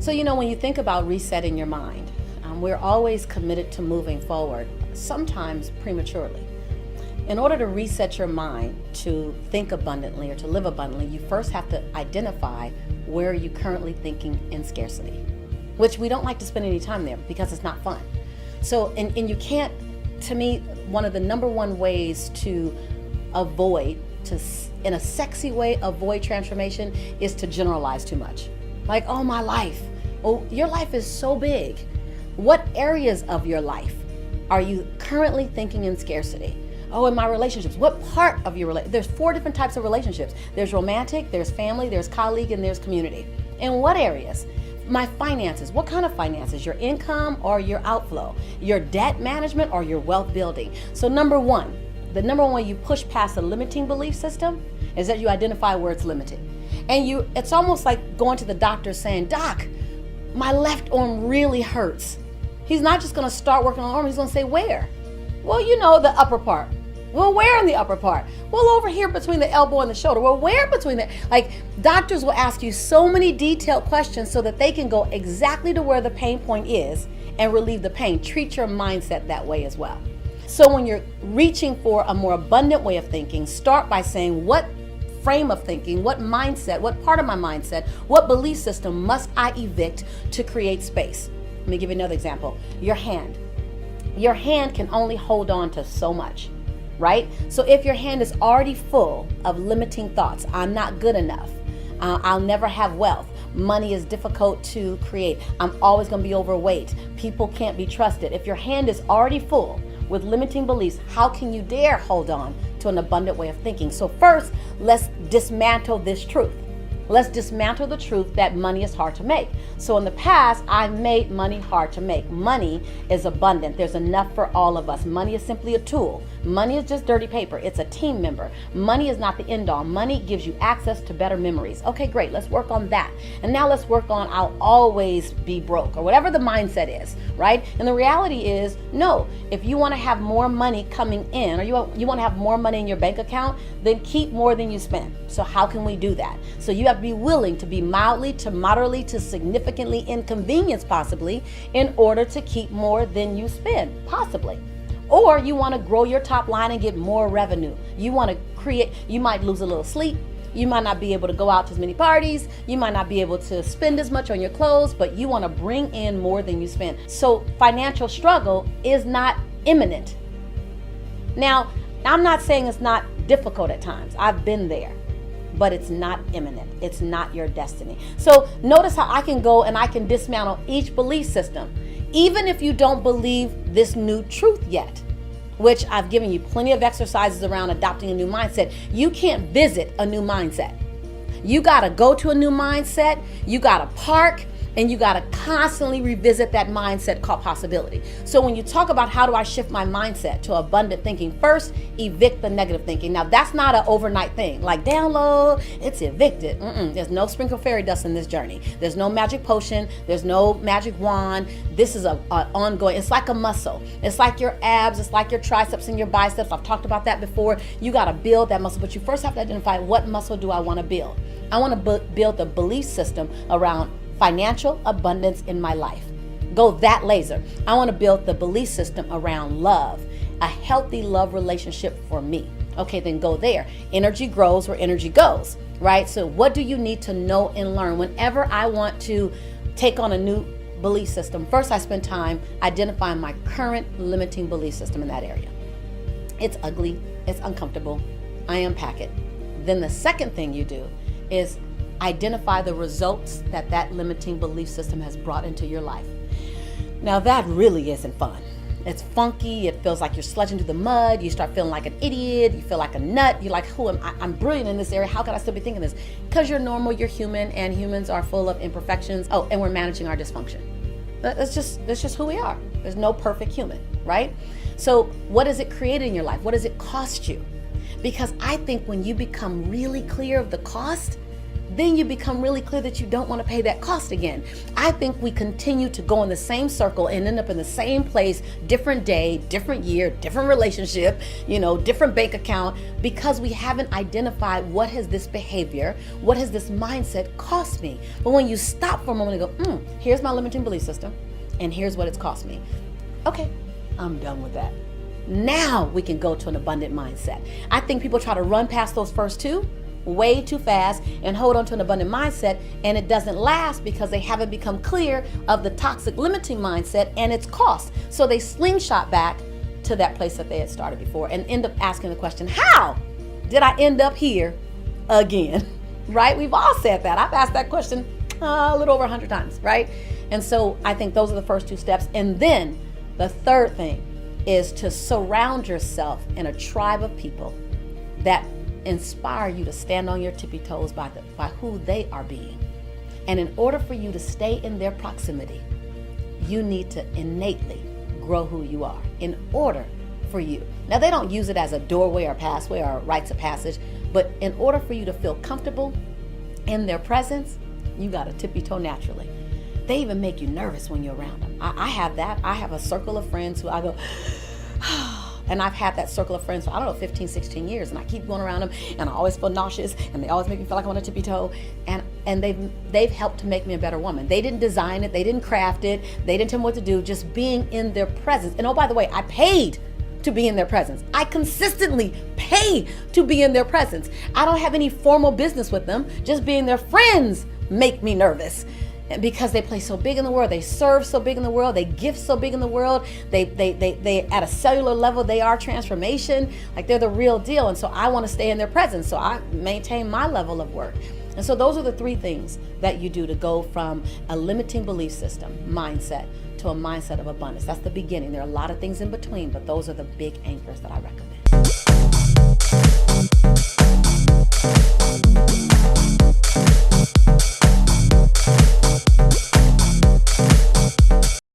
So, when you think about resetting your mind, we're always committed to moving forward, sometimes prematurely. In order to reset your mind to think abundantly or to live abundantly, you first have to identify where you're currently thinking in scarcity, which we don't like to spend any time there because it's not fun. So, and you can't, to me, one of the number one ways to avoid, in a sexy way, avoid transformation is to generalize too much. Like, oh, my life. Oh, your life is so big. What areas of your life are you currently thinking in scarcity? Oh, in my relationships. What part of your relationship? There's 4 different types of relationships. There's romantic, there's family, there's colleague, and there's community. In what areas? My finances. What kind of finances? Your income or your outflow? Your debt management or your wealth building? So the number one way you push past a limiting belief system is that you identify where it's limited. And it's almost like going to the doctor saying, Doc, my left arm really hurts. He's not just going to start working on the arm. He's going to say, where? Well, the upper part. Well, where in the upper part? Well, over here between the elbow and the shoulder. Well, where between doctors will ask you so many detailed questions so that they can go exactly to where the pain point is and relieve the pain. Treat your mindset that way as well. So when you're reaching for a more abundant way of thinking, start by saying, what frame of thinking, what mindset, what part of my mindset, what belief system must I evict to create space? Let me give you another example. Your hand. Your hand can only hold on to so much, right? So if your hand is already full of limiting thoughts, I'm not good enough, I'll never have wealth, money is difficult to create, I'm always going to be overweight, people can't be trusted. If your hand is already full with limiting beliefs, how can you dare hold on to an abundant way of thinking? So first, let's dismantle this truth. Let's dismantle the truth that money is hard to make. So in the past, I've made money hard to make. Money is abundant. There's enough for all of us. Money is simply a tool. Money is just dirty paper. It's a team member. Money is not the end all. Money gives you access to better memories. Okay, great. Let's work on that. And now let's work on I'll always be broke or whatever the mindset is, right? And the reality is, no, if you want to have more money coming in or you want to have more money in your bank account, then keep more than you spend. So how can we do that? So you have to be willing to be mildly to moderately to significantly inconvenienced possibly in order to keep more than you spend, possibly. Or you want to grow your top line and get more revenue. You want to create, you might lose a little sleep. You might not be able to go out to as many parties. You might not be able to spend as much on your clothes, but you want to bring in more than you spend. So financial struggle is not imminent. Now, I'm not saying it's not difficult at times. I've been there. But it's not imminent. It's not your destiny. So notice how I can go and I can dismantle each belief system, even if you don't believe this new truth yet, which I've given you plenty of exercises around adopting a new mindset. You can't visit a new mindset. You got to go to a new mindset. You got to park. And you got to constantly revisit that mindset called possibility. So when you talk about how do I shift my mindset to abundant thinking, first, evict the negative thinking. Now, that's not an overnight thing. Like download, it's evicted. There's no sprinkle fairy dust in this journey. There's no magic potion. There's no magic wand. This is an ongoing, it's like a muscle. It's like your abs. It's like your triceps and your biceps. I've talked about that before. You got to build that muscle, but you first have to identify what muscle do I want to build. I want to build the belief system around financial abundance in my life. Go that laser. I want to build the belief system around love, a healthy love relationship for me. Okay, then go there. Energy grows where energy goes, right? So what do you need to know and learn? Whenever I want to take on a new belief system, first I spend time identifying my current limiting belief system in that area. It's ugly, it's uncomfortable, I unpack it. Then the second thing you do is identify the results that limiting belief system has brought into your life. Now that really isn't fun. It's funky. It feels like you're sludging through the mud. You start feeling like an idiot. You feel like a nut. You're like, who am I? I'm brilliant in this area. How could I still be thinking this? Because you're normal, you're human, and humans are full of imperfections. Oh, and we're managing our dysfunction. That's just who we are. There's no perfect human, right? So what does it create in your life? What does it cost you? Because I think when you become really clear of the cost, then you become really clear that you don't want to pay that cost again. I think we continue to go in the same circle and end up in the same place, different day, different year, different relationship, different bank account, because we haven't identified what has this behavior, what has this mindset cost me. But when you stop for a moment and go, here's my limiting belief system, and here's what it's cost me. Okay, I'm done with that. Now we can go to an abundant mindset. I think people try to run past those first two way too fast and hold on to an abundant mindset, and it doesn't last because they haven't become clear of the toxic limiting mindset and its cost. So they slingshot back to that place that they had started before and end up asking the question, how did I end up here again? Right? We've all said that. I've asked that question a little over 100 times, right? And so I think those are the first two steps. And then the third thing is to surround yourself in a tribe of people that inspire you to stand on your tippy toes by who they are being. And in order for you to stay in their proximity, you need to innately grow who you are in order for you. Now, they don't use it as a doorway or pathway or rites of passage, but in order for you to feel comfortable in their presence, you got to tippy toe naturally. They even make you nervous when you're around them. I have that. I have a circle of friends who I go, and I've had that circle of friends for, 15, 16 years, and I keep going around them, and I always feel nauseous, and they always make me feel like I want to tippy toe, and they've helped to make me a better woman. They didn't design it, they didn't craft it, they didn't tell me what to do, just being in their presence. And oh, by the way, I paid to be in their presence. I consistently pay to be in their presence. I don't have any formal business with them, just being their friends make me nervous. Because they play so big in the world, they serve so big in the world, they give so big in the world, they at a cellular level, they are transformation, like they're the real deal. And so I want to stay in their presence, so I maintain my level of work. And so those are the three things that you do to go from a limiting belief system mindset to a mindset of abundance. That's the beginning. There are a lot of things in between, but those are the big anchors that I recommend.